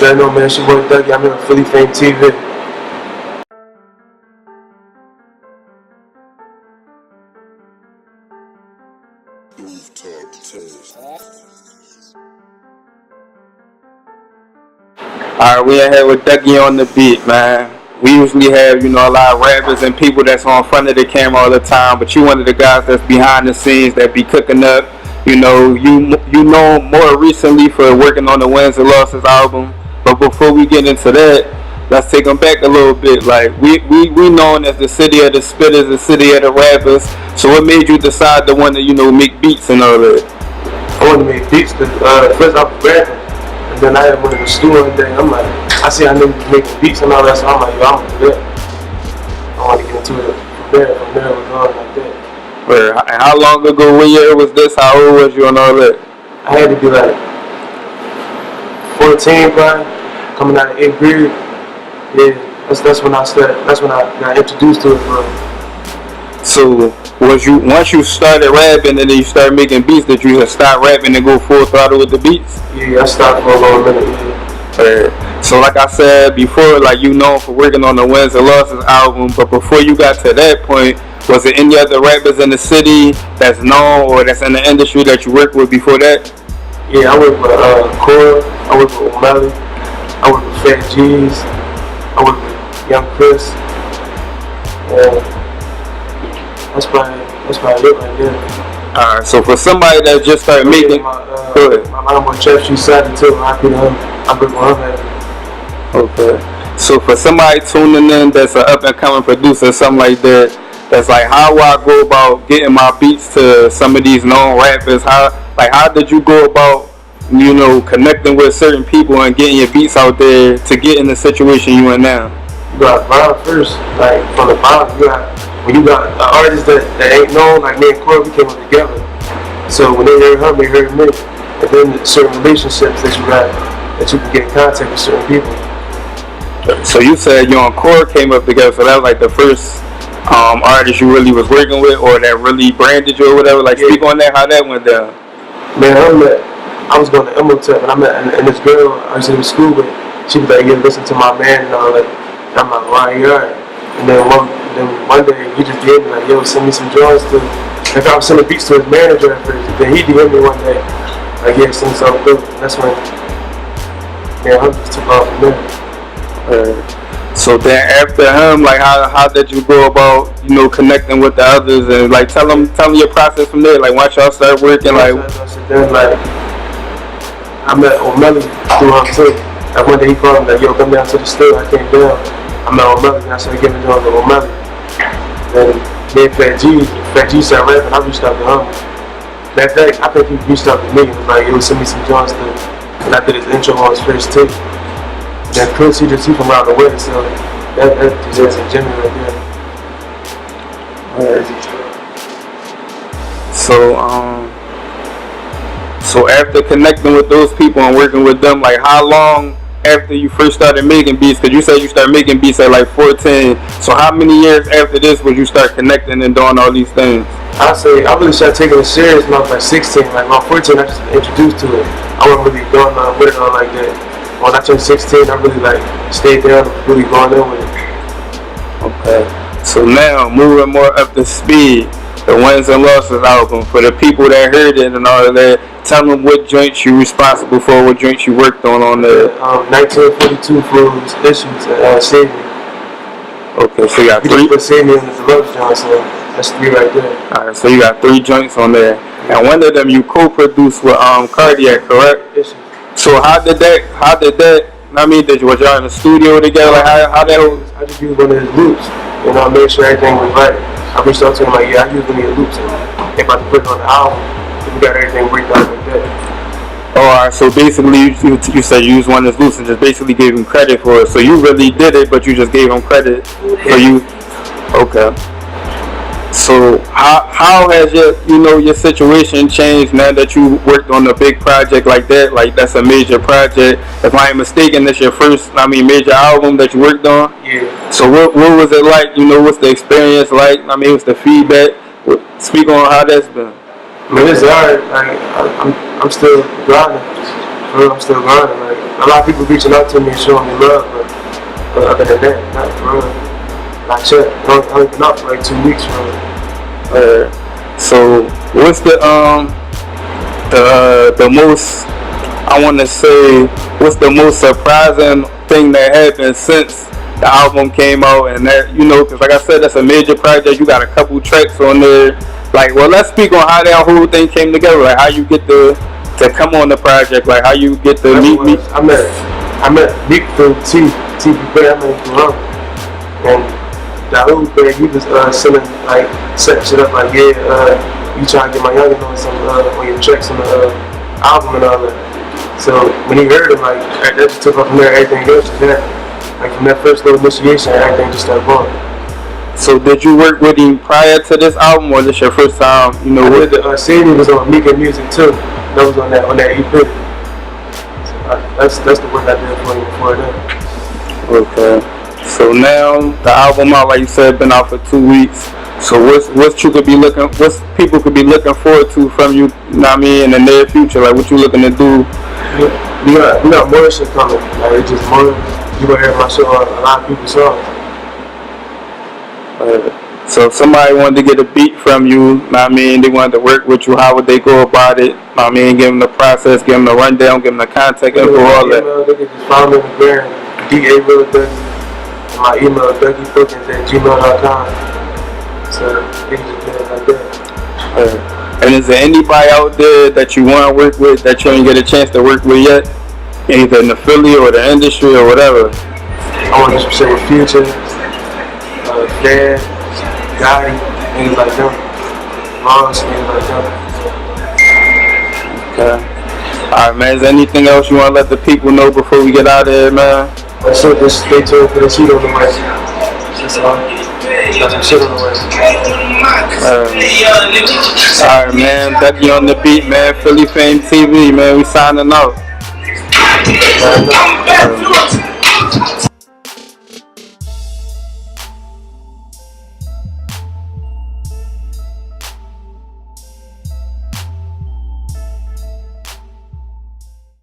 I know, man, she boy Dougie. I'm here on F.A.M.E TV. Alright, we in here with Dougie on the beat, man. We usually have, a lot of rappers and people that's on front of the camera all the time, but you one of the guys that's behind the scenes that be cooking up. You know more recently for working on the Wins and Losses album. But before we get into that, let's take them back a little bit. Like we known as the city of the spitters, the city of the rappers. So what made you decide to want to make beats and all that? I want to make beats because first I was rapping. And then I went in the studio one day. I'm like, I see I niggas making beats and all that, so I'm like, yo, I'm gonna do that. I want to get into it from there. It was on like that. And how long ago, what year was this? How old was you and all that? I had to be like 14, probably, coming out of 8th grade. Yeah, that's when I started. That's when I got introduced to it, bro. So once you started rapping and then you started making beats, did you just stop rapping and go full throttle with the beats? Yeah, I stopped for a little minute. Yeah. So like I said before, like you known for working on the Wins and Losses album, but before you got to that point, was there any other rappers in the city that's known or that's in the industry that you worked with before that? Yeah, I worked with Cora, I worked with Omelly, I worked with Phat G's, I worked with Young Chris. That's probably it right there. Alright, so for somebody that just started making, my homeboy Chef, she said it too. I worked with him. Okay. So for somebody tuning in that's an up and coming producer, something like that, that's like, how do I go about getting my beats to some of these known rappers? How did you go about, connecting with certain people and getting your beats out there to get in the situation you in now? You got bottom first, like from the bottom. When you got an artist that ain't known, like me and Corey, we came up together. So when they heard her, they heard me. And then certain relationships that you can get in contact with certain people. So you said you and Corey came up together, so that was like the first artist you really was working with, or that really branded you or whatever. Like, speak on that, how that went down. Man, I was going to Omelly and I met and this girl I used to go to school with. She was like, yeah, listen to my man and all that. And I'm like, why you alright? And then one day he just gave me like, yo, send me some drawings to. If I was sending beats to his manager at first, then he DM'd me one day, like, yeah, send something through. And that's when, I just took off from there. So then after him, like, how did you go about, connecting with the others and like tell them your process from there? Like, once y'all start working, like. Then I met Omelly through him too. Like one day he called me like, yo, come down to the store. I came down. I met Omelly and I started giving drawings to Omelly. Then me and Phat G started rapping. I reached out to him. That day, I think he reached out to me and was like, yo, send me some drawings too. And I did his intro on his first tape. Then Chris, he from around the way, so that just a Jimmy right there. So after connecting with those people and working with them, like how long after you first started making beats? Because you said you started making beats at like 14. So how many years after this would you start connecting and doing all these things? I say I really started taking it serious when I was like 16. Like when I was 14, I just introduced to it. I wasn't really doing nothing with it all like that. When I turned 16, I really like stayed down and really going in with it. Okay. So now moving more up to speed, the Wins and Losses album, for the people that heard it and all of that, tell them what joints you responsible for, what joints you worked on there. 1942 Foods, Issues, and Save Me. Okay, so you got three. You put Save Me in the deluxe joint, so that's 3 right there. Alright, so you got 3 joints on there. And one of them you co-produced with Cardiac, correct? Issues. So how did that, was y'all in the studio together? Like how that was? I just used one of his loops, I made sure everything was right. I reached out to him like, yeah, I used one of your loops, and if I could put it on the album, we got everything break down like that. Alright, so basically you said you used one of his loops and just basically gave him credit for it. So you really did it, but you just gave him credit for you. Okay. So how has your situation changed now that you worked on a big project like that? Like that's a major project. If I ain't mistaken, that's your first major album that you worked on? Yeah. So what was it like? What's the experience like? What's the feedback? Speak on how that's been. It's alright. Like I'm still grinding. I'm still grinding. Like a lot of people reaching out to me and showing me love, but other than that, not for real. Not yet. I only been out for like 2 weeks for real. So what's the most, I want to say, what's the most surprising thing that happened since the album came out? And that, you know, because like I said, that's a major project. You got a couple tracks on there. Like, well, let's speak on how that whole thing came together. Like, how you get to come on the project. Like, how you get to meet me. I met Meek from TV. I met him from and Dougie, he was selling, like, setting shit up, like, yeah, you trying to get my youngin' on some on your tracks on the album and all that. So when he heard him, like, that just took off from there. Everything else just happened. Like, from that first little initiation, everything just started going. So did you work with him prior to this album, or this your first time? You know, with the CD was on Meek music too. That was on that EP. So that's the work I did for him before that. Okay. So now the album out, like you said, been out for 2 weeks. So what people could be looking forward to from you? You know what I mean, in the near future, like what you looking to do? We got more shit coming. Like it's just more. You gonna hear my shit on a lot of people's songs. So if somebody wanted to get a beat from you, know what I mean, they wanted to work with you, how would they go about it? Know what I mean, give them the process, give them the rundown, give them the contact info, all that. They can just follow me on the gram, DA my email is DougieBookings@gmail.com. So they can just get it like that. And is there anybody out there that you want to work with that you ain't get a chance to work with yet? Either in the Philly or the industry or whatever? I want to do some shit with Future, F.A.M.E, Dougie, things like them. Moms, things like them. Okay. Alright, man, is there anything else you want to let the people know before we get out of here, man? That's it, just stay tuned for the shit on the way. That's all. Got some shit on the way. Alright, man, Dougie on the beat, man. Philly F.A.M.E TV, man. We signing out.